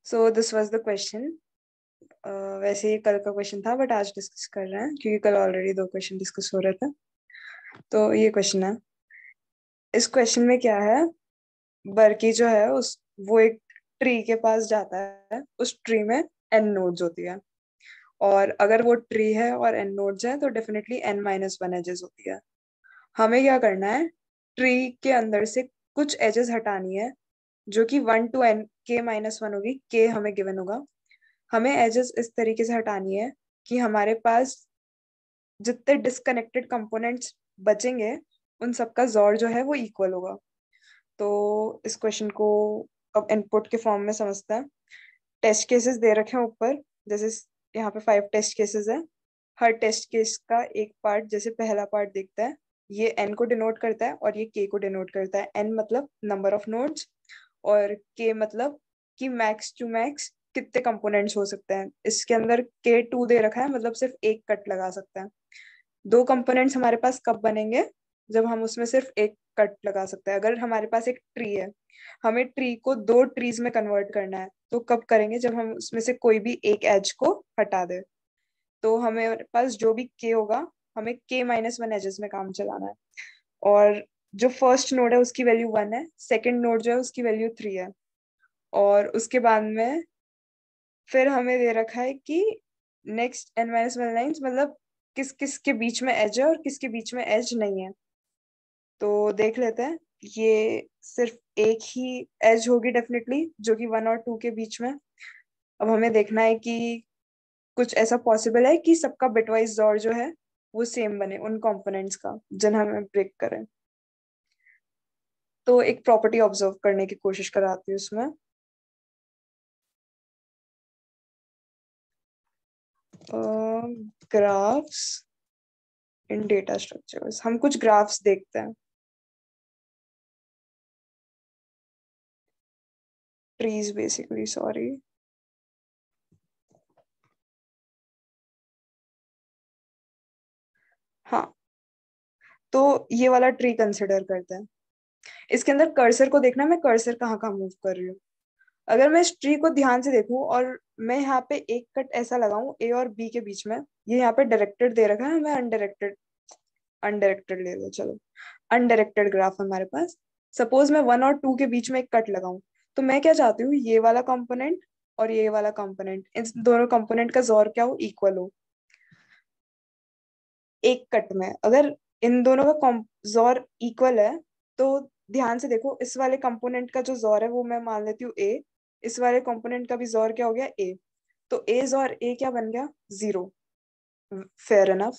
So this was the question. वैसे ये कल का क्वेश्चन था बट आज डिस्कस कर रहे हैं क्योंकि कल ऑलरेडी 2 क्वेश्चन डिस्कस हो रहे थे। तो ये क्वेश्चन है। इस क्वेश्चन में क्या है, बर्की जो है उस वो एक ट्री के पास जाता है। उस ट्री में n नोड्स होती है और अगर वो ट्री है और n नोड्स है तो डेफिनेटली n-1 एजेस होती है। हमें क्या करना है, ट्री के अंदर से कुछ एजेस हटानी है जो कि 1 to n k-1 होगी। k हमें गिवन होगा। हमें एजेस इस तरीके से हटानी है कि हमारे पास जितने डिस्कनेक्टेड कंपोनेंट्स बचेंगे उन सबका जोड़ जो है वो इक्वल होगा। तो इस क्वेश्चन को अब इनपुट के फॉर्म में समझते हैं। टेस्ट केसेस दे रखे हैं ऊपर, जैसे यहाँ पे 5 टेस्ट केसेस है। हर टेस्ट केस का एक पार्ट, जैसे पहला पार्ट देखता है, ये n को डिनोट करता है और ये k को डिनोट करता है। n मतलब नंबर ऑफ नोड्स और k मतलब कि मैक्स टू मैक्स कितने कंपोनेंट्स हो सकते हैं। इसके अंदर k2 दे रखा है, मतलब सिर्फ एक कट लगा सकते हैं। 2 कंपोनेंट्स हमारे पास कब बनेंगे, जब हम उसमें सिर्फ एक कट लगा सकते हैं। अगर हमारे पास एक ट्री है, हमें ट्री को 2 ट्रीज में कन्वर्ट करना है, तो कब करेंगे, जब हम उसमें से कोई भी एक एज को हटा दे। तो हमें पास जो भी k होगा, हमें k-1 एजेस में काम चलाना है। और जो फर्स्ट नोड है उसकी वैल्यू 1 है, सेकंड नोड जो है उसकी वैल्यू 3 है। और उसके बाद में फिर हमें दे रखा है कि नेक्स्ट n-1 लाइन्स, मतलब किस किस के बीच में एज है और किसके बीच में एज नहीं है। तो देख लेते हैं। ये सिर्फ एक ही एज होगी डेफिनेटली, जो कि 1 और 2 के बीच में। अब हमें देखना है कि कुछ ऐसा पॉसिबल है कि सबका बिटवाइज जोड़ जो है वो सेम बने उन कंपोनेंट्स का जिन्हें हमें ब्रेक करें। तो एक प्रॉपर्टी ऑब्जर्व करने की कोशिश कराती हूँ उसमें। ग्राफ्स इन डेटा स्ट्रक्चर्स, हम कुछ ग्राफ्स देखते हैं। Trees basically, sorry. हाँ, तो ये वाला ट्री कंसिडर करते हैं। इसके अंदर कर्सर को देखना, मैं कर्सर कहाँ कहाँ मूव कर रही हूँ। अगर मैं इस ट्री को ध्यान से देखूं और मैं यहाँ पे एक कट ऐसा लगाऊं ए और बी के बीच में, ये यहाँ पे डायरेक्टेड दे रखा है, मैं अनडायरेक्टेड अनडायरेक्टेड ले लो, चलो अनडायरेक्टेड ग्राफ हमारे पास। सपोज मैं 1 और 2 के बीच में एक कट लगाऊं, तो मैं क्या चाहती हूँ, ये वाला कंपोनेंट और ये वाला कंपोनेंट, इन दोनों कंपोनेंट का जोर क्या हो, इक्वल हो। एक कट में अगर इन दोनों का जोर इक्वल है, तो ध्यान से देखो, इस वाले कंपोनेंट का जो जोर है वो मैं मान लेती हूँ ए, इस वाले कंपोनेंट का भी जोर क्या हो गया, ए। तो ए जोर ए क्या बन गया, 0। Fair enough.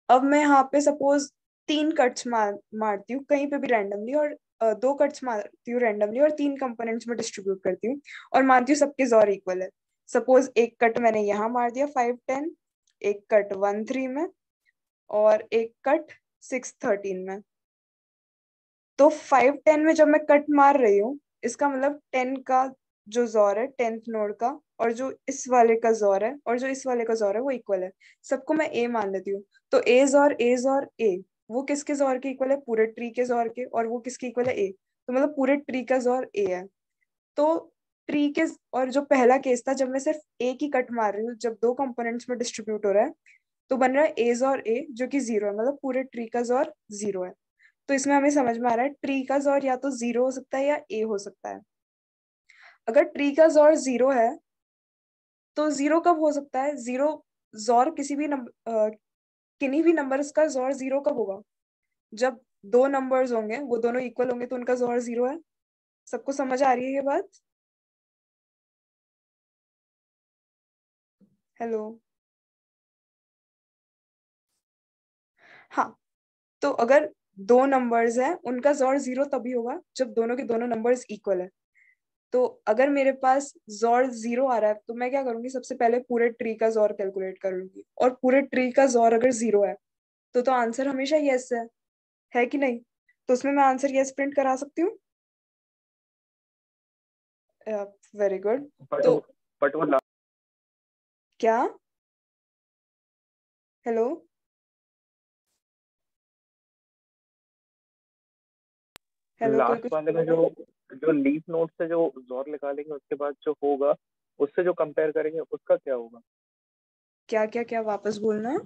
अब मैं यहाँ पे सपोज 3 कट्स मारती हूँ कहीं पे भी रैंडमली, और 2 कट्स मारती हूँ रैंडमली और 3 कंपोनेंट्स में डिस्ट्रीब्यूट करती हूँ और मानती हूँ सबके जोर इक्वल है। सपोज एक कट मैंने यहाँ मार दिया 5-10, एक कट 1-3 में और एक कट 6-13 में। तो 5-10 में जब मैं कट मार रही हूँ, इसका मतलब 10 का जो जोर है 10th नोड का, और जो इस वाले का जोर है और जो इस वाले का जोर है वो इक्वल है। सबको मैं ए मान लेती हूँ। तो ए जोर ए, वो किसके जोर के इक्वल है, पूरे ट्री के जोर के। और वो किसके इक्वल है, ए। तो मतलब पूरे ट्री का जोर ए है। तो ट्री के, और जो पहला केस था जब मैं सिर्फ एक ही कट मार रही हूँ, जब 2 कंपोनेंट्स में डिस्ट्रीब्यूट हो रहा है, तो बन रहा है ए जोर ए, जो कि 0 है, मतलब पूरे ट्री का जोर 0 है। तो इसमें हमें समझ में आ रहा है ट्री का जोर या तो 0 हो सकता है या ए हो सकता है। अगर ट्री का जोर 0 है, तो 0 कब हो सकता है, 0 जोर किसी भी नंबर, किन्हीं भी नंबर्स का जोर 0 कब होगा, जब 2 नंबर्स होंगे वो दोनों इक्वल होंगे तो उनका जोर 0 है। सबको समझ आ रही है ये बात? हेलो। हाँ, तो अगर 2 नंबर्स हैं उनका जोर 0 तभी होगा जब दोनों के दोनों नंबर्स इक्वल है। तो अगर मेरे पास जोर 0 आ रहा है, तो मैं क्या करूंगी, सबसे पहले पूरे ट्री का जोर कैलकुलेट करूंगी, और पूरे ट्री का जोर अगर 0 है तो आंसर हमेशा यस है कि नहीं? तो उसमें मैं आंसर यस प्रिंट करा सकती हूँ। Very good. तो बट वो क्या, हेलो, हेलो, कोई लास्ट कुछ वाले बोल में रहा जो है? जो लीफ नोड से जो जॉर निकालेंगे उसके बाद जो होगा उससे जो कंपेयर करेंगे उसका क्या होगा? क्या क्या क्या वापस बोलना है?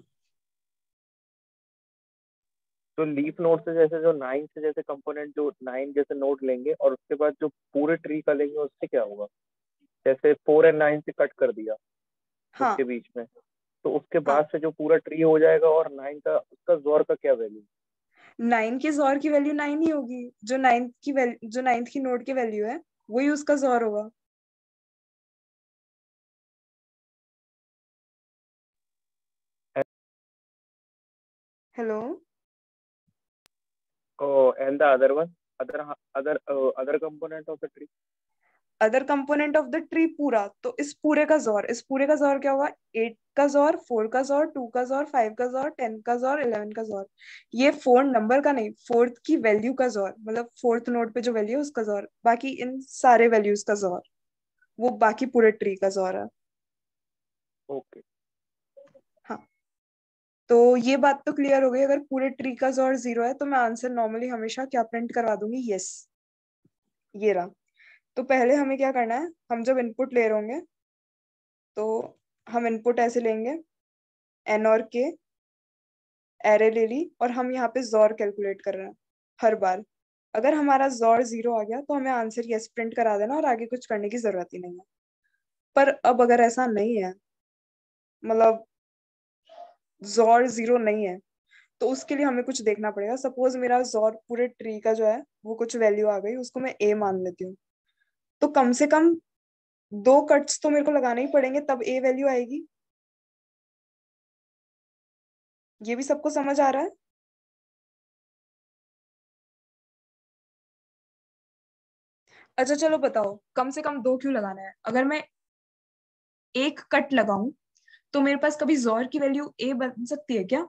जो लीफ नोड से जैसे जो नाइन से जैसे कंपोनेंट जो नाइन जैसे नोड लेंगे और उसके बाद जो पूरे ट्री का लेंगे उससे क्या होगा? जैसे 4 और 9 से कट कर दिया उसके हाँ बीच में, तो उसके हाँ। बाद से जो पूरा ट्री हो जाएगा और नाइन का उसका जोर का क्या वैल्यू? 9 के जॉर की वैल्यू 9 ही होगी। जो नाइन्थ की वैल्यू, जो नाइन्थ की नोड की वैल्यू है, वही उसका जॉर होगा। Hello. And the other one, other other other component of the tree. Other component of the tree पूरा, तो इस पूरे का जॉर, इस पूरे का जॉर क्या होगा? 8 का जॉर, 4 का जॉर, 2 का जॉर, 5 का जॉर, 10 का जॉर, 11 का जॉर। ये फोर नंबर का नहीं, फोर्थ की वैल्यू का जॉर, मतलब फोर्थ नोड पे जो वैल्यू है उसका जॉर, बाकी इन सारे वैल्यूज का जॉर, वो बाकी पूरे ट्री का जॉर है। ओके। हाँ। तो ये बात तो क्लियर हो गई, अगर पूरे ट्री का जॉर 0 है तो मैं आंसर नॉर्मली हमेशा क्या प्रिंट करवा दूंगी? यस। ये रहा। तो पहले हमें क्या करना है, हम जब इनपुट ले रहे होंगे तो हम इनपुट ऐसे लेंगे, एन और के, एरे ले ली, और हम यहाँ पे जॉर कैलकुलेट कर रहे हैं हर बार। अगर हमारा जॉर 0 आ गया तो हमें आंसर यस प्रिंट करा देना और आगे कुछ करने की जरूरत ही नहीं है। पर अब अगर ऐसा नहीं है, मतलब जॉर 0 नहीं है, तो उसके लिए हमें कुछ देखना पड़ेगा। सपोज मेरा जॉर पूरे ट्री का जो है वो कुछ वैल्यू आ गई, उसको मैं ए मान लेती हूँ, तो कम से कम 2 कट्स तो मेरे को लगाने ही पड़ेंगे, तब ए वैल्यू आएगी। ये भी सबको समझ आ रहा है? अच्छा चलो बताओ, कम से कम 2 क्यों लगाना है? अगर मैं एक कट लगाऊं तो मेरे पास कभी जॉर की वैल्यू ए बन सकती है क्या,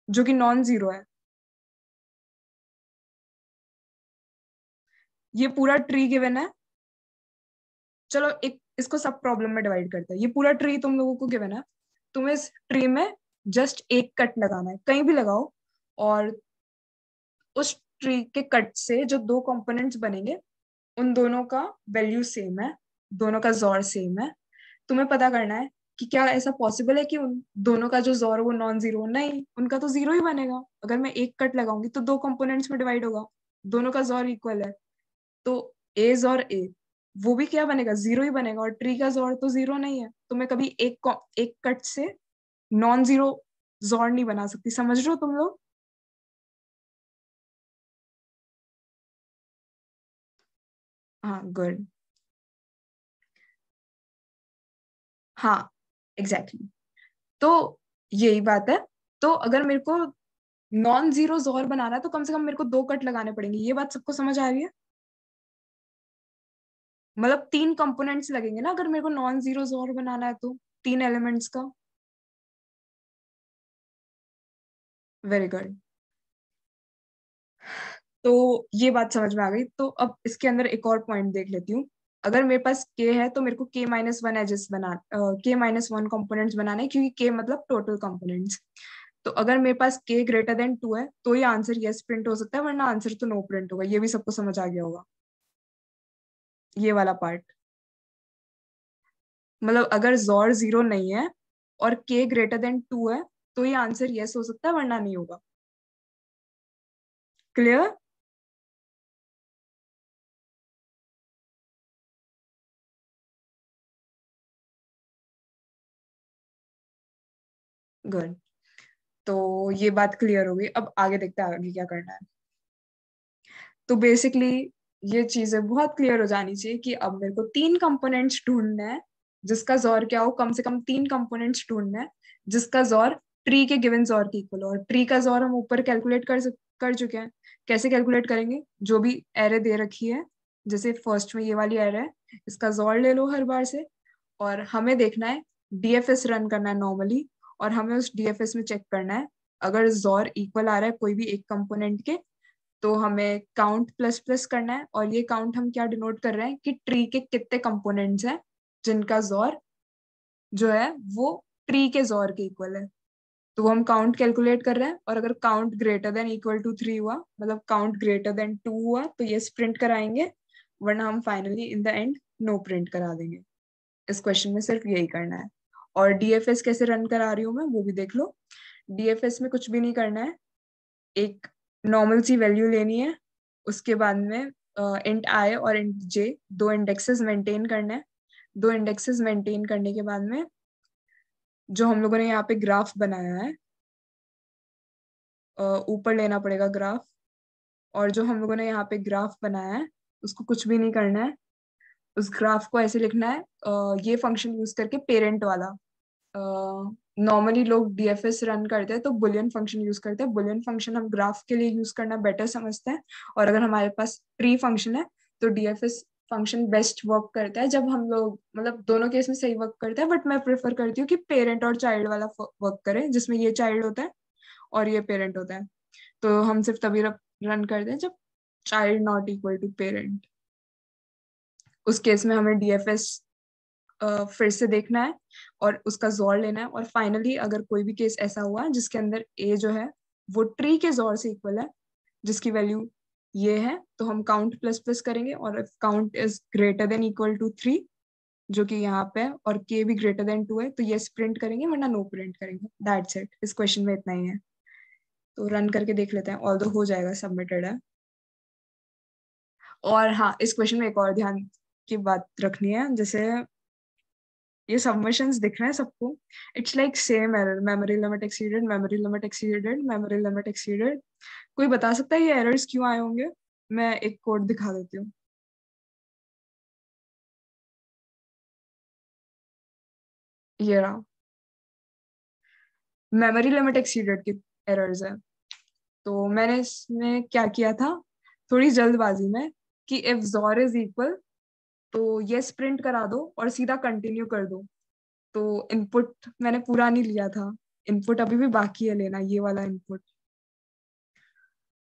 जो कि नॉन जीरो है? ये पूरा ट्री गिवन है। चलो एक इसको सब प्रॉब्लम में डिवाइड करते हैं। ये पूरा ट्री तुम लोगों को गिवन है, तुम्हें इस ट्री में जस्ट एक कट लगाना है, कहीं भी लगाओ, और उस ट्री के कट से जो 2 कंपोनेंट्स बनेंगे उन दोनों का वैल्यू सेम है, दोनों का जॉर सेम है। तुम्हें पता करना है कि क्या ऐसा पॉसिबल है कि उन दोनों का जो जॉर है वो नॉन जीरो? नहीं, उनका तो जीरो ही बनेगा। अगर मैं एक कट लगाऊंगी तो 2 कंपोनेंट्स में डिवाइड होगा, दोनों का जॉर इक्वल है, तो ए जॉर ए वो भी क्या बनेगा? जीरो ही बनेगा। और ट्री का जॉर तो जीरो नहीं है, तो मैं कभी एक कट से नॉन जीरो जॉर नहीं बना सकती। समझ रहे हो तुम लोग? हाँ गुड। हाँ एग्जैक्टली exactly. तो यही बात है। तो अगर मेरे को नॉन जीरो जोर बनाना है तो कम से कम मेरे को 2 कट लगाने पड़ेंगे। ये बात सबको समझ आ रही है? मतलब 3 कंपोनेंट्स लगेंगे ना अगर मेरे को नॉन जीरो जोर बनाना है तो, 3 एलिमेंट्स का। Very good. तो ये बात समझ में आ गई। तो अब इसके अंदर एक और पॉइंट देख लेती हूँ। अगर मेरे पास के है तो मेरे को K-1 एजेस बना, K-1 कंपोनेंट्स बनाने हैं, क्योंकि के मतलब टोटल कंपोनेंट्स। तो अगर मेरे पास के ग्रेटर देन 2 है तो ये आंसर यस प्रिंट हो सकता है, वरना आंसर तो नो प्रिंट होगा। ये भी सबको समझ आ गया होगा, ये वाला पार्ट। मतलब अगर जॉर 0 नहीं है और के ग्रेटर देन 2 है तो ये आंसर यस हो सकता है, वरना नहीं होगा। क्लियर? गुड। तो ये बात क्लियर हो गई। अब आगे देखते हैं आगे क्या करना है। तो बेसिकली ये चीजें बहुत क्लियर हो जानी चाहिए कि अब मेरे को 3 कंपोनेंट्स ढूंढना है जिसका जॉर क्या हो। कम से कम 3 कंपोनेंट्स ढूंढना है जिसका जॉर ट्री के गिवन जॉर के इक्वल हो। और ट्री का जॉर हम ऊपर कैलकुलेट कर चुके हैं। कैसे कैलकुलेट करेंगे? जो भी एरे दे रखी है, जैसे फर्स्ट में ये वाली एरे है, इसका जॉर ले लो हर बार से, और हमें देखना है, डीएफएस रन करना है नॉर्मली, और हमें उस डीएफएस में चेक करना है अगर जॉर इक्वल आ रहा है कोई भी एक कंपोनेंट के, तो हमें काउंट प्लस प्लस करना है। और ये काउंट हम क्या डिनोट कर रहे हैं कि ट्री के कितने कंपोनेंट्स हैं जिनका जॉर जो है वो ट्री के जॉर के इक्वल है। तो वो हम काउंट कैलकुलेट कर रहे हैं, और अगर count greater than equal to 3 हुआ, मतलब काउंट ग्रेटर देन 2 हुआ, तो ये प्रिंट कराएंगे, वरना हम finally in the end no print करा देंगे। इस क्वेश्चन में सिर्फ यही करना है। और डीएफएस कैसे रन करा रही हूँ मैं, वो भी देख लो। डीएफएस में कुछ भी नहीं करना है, एक नॉर्मल सी वैल्यू लेनी है, उसके बाद में इंट आई और इंट जे, दो इंडेक्सेस मेंटेन करना है। दो इंडेक्सेस मेंटेन करने के बाद में जो हम लोगों ने यहाँ पे ग्राफ बनाया है, ऊपर लेना पड़ेगा ग्राफ, और जो हम लोगों ने यहाँ पे ग्राफ बनाया है उसको कुछ भी नहीं करना है। उस ग्राफ को ऐसे लिखना है, ये फंक्शन यूज करके, पेरेंट वाला। नॉर्मली लोग डीएफएस रन करते हैं तो बुलियन फंक्शन यूज करते हैं। बुलियन फंक्शन हम ग्राफ के लिए यूज करना बेटर समझते हैं, और अगर हमारे पास ट्री फंक्शन है तो डीएफएस फंक्शन बेस्ट वर्क करता है जब हम लोग, मतलब दोनों केस में सही वर्क करता है, बट मैं प्रेफर करती हूँ कि पेरेंट और चाइल्ड वाला वर्क करें, जिसमें ये चाइल्ड होता है और ये पेरेंट होता है। तो हम सिर्फ तभी रन करते हैं जब child not equal to parent. उस केस में हमें डीएफएस फिर से देखना है और उसका जोर लेना है। और फाइनली अगर कोई भी केस ऐसा हुआ जिसके अंदर ए जो है वो ट्री के जोर से इक्वल है, जिसकी वैल्यू ये है, तो हम काउंट प्लस प्लस करेंगे, और if count is greater than equal to 3, जो कि यहाँ पे है, और के भी ग्रेटर देन 2 है, तो यस प्रिंट करेंगे, वरना नो प्रिंट करेंगे। दैट्स इट, इस क्वेश्चन में इतना ही है। तो रन करके देख लेते हैं, ऑल्दो हो जाएगा, सबमिटेड है। और हाँ, इस क्वेश्चन में एक और ध्यान की बात रखनी है, जैसे ये सबमिशंस दिख रहे हैं सबको, it's like same error, memory limit exceeded, memory limit exceeded, memory limit exceeded. कोई बता सकता है ये एरर्स क्यों आए होंगे? मैं एक कोड दिखा देती हूँ। ये रहा, मेमोरी लिमिट एक्सीडेड की एरर्स है। तो मैंने इसमें क्या किया था, थोड़ी जल्दबाजी में, कि इफ जोर इज इक्वल तो यस प्रिंट करा दो और सीधा कंटिन्यू कर दो। तो इनपुट मैंने पूरा नहीं लिया था, इनपुट अभी भी बाकी है लेना, ये वाला इनपुट।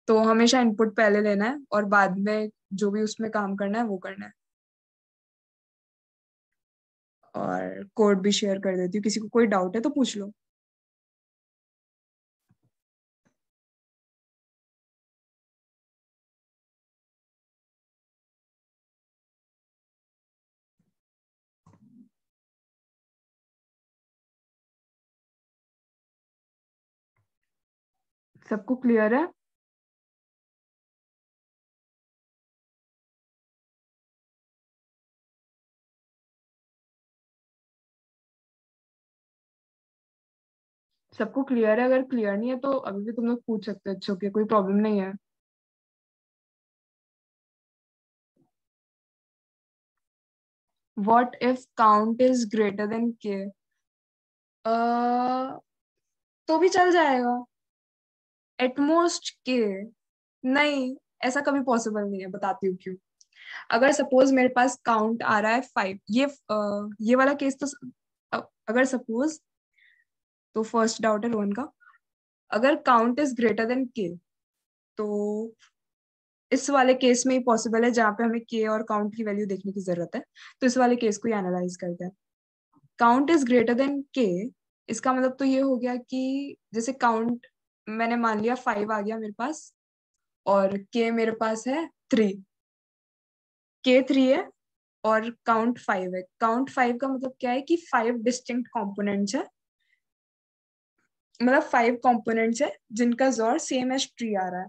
तो हमेशा इनपुट पहले लेना है और बाद में जो भी उसमें काम करना है वो करना है। और कोड भी शेयर कर देती हूँ, किसी को कोई डाउट है तो पूछ लो। सबको क्लियर है? सबको क्लियर है? अगर क्लियर नहीं है तो अभी भी तुम लोग पूछ सकते हो, अच्छा ओके, कोई प्रॉब्लम नहीं है। What if count is greater then के? तो भी चल जाएगा, एटमोस्ट के। नहीं, ऐसा कभी पॉसिबल नहीं है, बताती हूँ क्यों। अगर सपोज मेरे पास काउंट आ रहा है 5, ये वाला केस तो अगर सपोज, तो फर्स्ट डाउट है रोहन का, अगर काउंट इज ग्रेटर देन के, तो इस वाले केस में ही पॉसिबल है जहाँ पे हमें के और काउंट की वैल्यू देखने की जरूरत है। तो इस वाले केस को ही एनालाइज करते हैं। काउंट इज ग्रेटर देन के, इसका मतलब तो ये हो गया कि जैसे काउंट मैंने मान लिया 5 आ गया मेरे पास, और के मेरे पास है 3, के 3 है और काउंट 5 है। काउंट 5 का मतलब क्या है कि 5 डिस्टिंक्ट कंपोनेंट्स है, मतलब 5 कंपोनेंट्स है जिनका जोर सेम एज ट्री आ रहा है।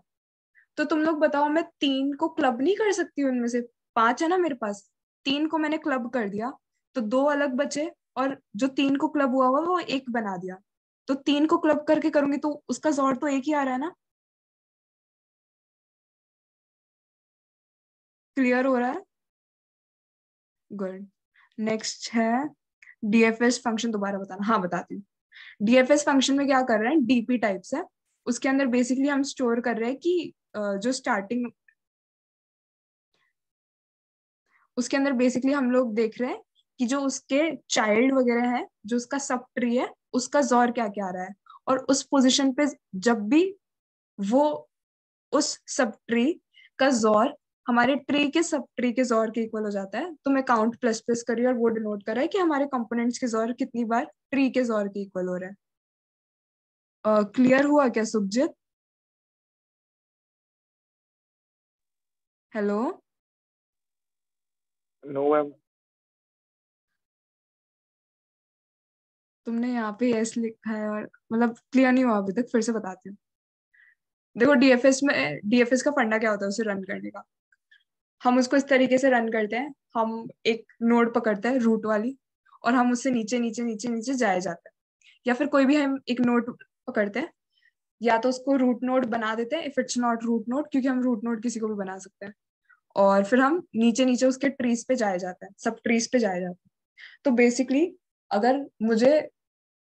तो तुम लोग बताओ, मैं 3 को क्लब नहीं कर सकती उनमें से? 5 है ना मेरे पास, 3 को मैंने क्लब कर दिया तो 2 अलग बचे, और जो 3 को क्लब हुआ हुआ वो एक बना दिया। तो 3 को क्लब करके करूंगी तो उसका जोर तो एक ही आ रहा है ना। क्लियर हो रहा है? गुड। नेक्स्ट है डीएफएस फंक्शन, दोबारा बताना। हाँ, बताती हूँ। डीएफएस फंक्शन में क्या कर रहे हैं, डीपी टाइप्स है। उसके अंदर बेसिकली हम स्टोर कर रहे हैं कि जो स्टार्टिंग, उसके अंदर बेसिकली हम लोग देख रहे हैं कि जो उसके चाइल्ड वगैरह है, जो उसका सब ट्री है, उसका जोर क्या क्या आ रहा है। और उस पोजीशन पे जब भी वो, उस सब ट्री का जोर हमारे ट्री के सब ट्री के जोर के इक्वल हो जाता है, तो मैं काउंट प्लस प्लस करी और वो डिनोट कर रहा है कि हमारे कंपोनेंट्स के जोर कितनी बार ट्री के जोर के इक्वल हो रहा है। क्लियर हुआ क्या सुखजित? हेलो? No ma'am. तुमने यहाँ पे यस लिखा है और मतलब क्लियर नहीं हुआ अभी तक, फिर से बताती हूँ। देखो डीएफएस में, डीएफएस का फंडा क्या होता है उसे रन करने का। हम उसको इस तरीके से रन करते हैं, हम एक नोड पकड़ते हैं रूट वाली, और हम उससे नीचे नीचे नीचे नीचे जाए जाते हैं। या फिर कोई भी हम एक नोड पकड़ते हैं, या तो उसको रूट नोड बना देते हैं if it's not root node, क्योंकि हम रूट नोड किसी को भी बना सकते हैं। और फिर हम नीचे नीचे उसके ट्रीज पे जाए जाते हैं, सब ट्रीज पे जाए जाते हैं। तो बेसिकली अगर मुझे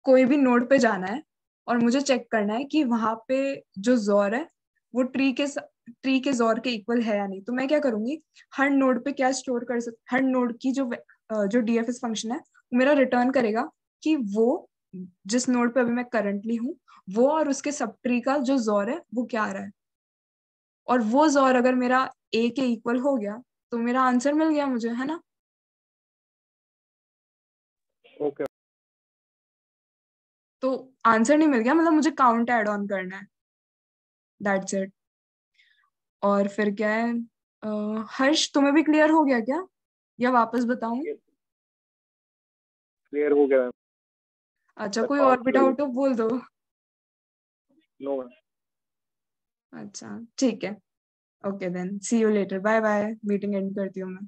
कोई भी नोड पे जाना है और मुझे चेक करना है कि वहां पे जो जोर है वो ट्री के जोर के इक्वल है या नहीं, तो मैं क्या करूंगी, हर नोड पे क्या स्टोर कर सक हर नोड की जो डीएफएस फंक्शन है वो मेरा रिटर्न करेगा कि वो जिस नोड पे अभी मैं करंटली हूँ वो और उसके सब ट्री का जो जोर है वो क्या आ रहा है। और वो जोर अगर मेरा ए के इक्वल हो गया तो मेरा आंसर मिल गया मुझे, है ना? ओके। तो आंसर नहीं मिल गया, मतलब मुझे काउंट ऐड ऑन करना है, दैट्स इट। और फिर क्या है, हर्ष तुम्हें भी क्लियर हो गया क्या, या वापस बताऊं? क्लियर हो गया मैम। अच्छा, द कोई और काउंट भी विल। डाउट हो बोल दो। No ma'am. अच्छा ठीक है, okay then see you later, bye bye, meeting end करती हूँ मैं।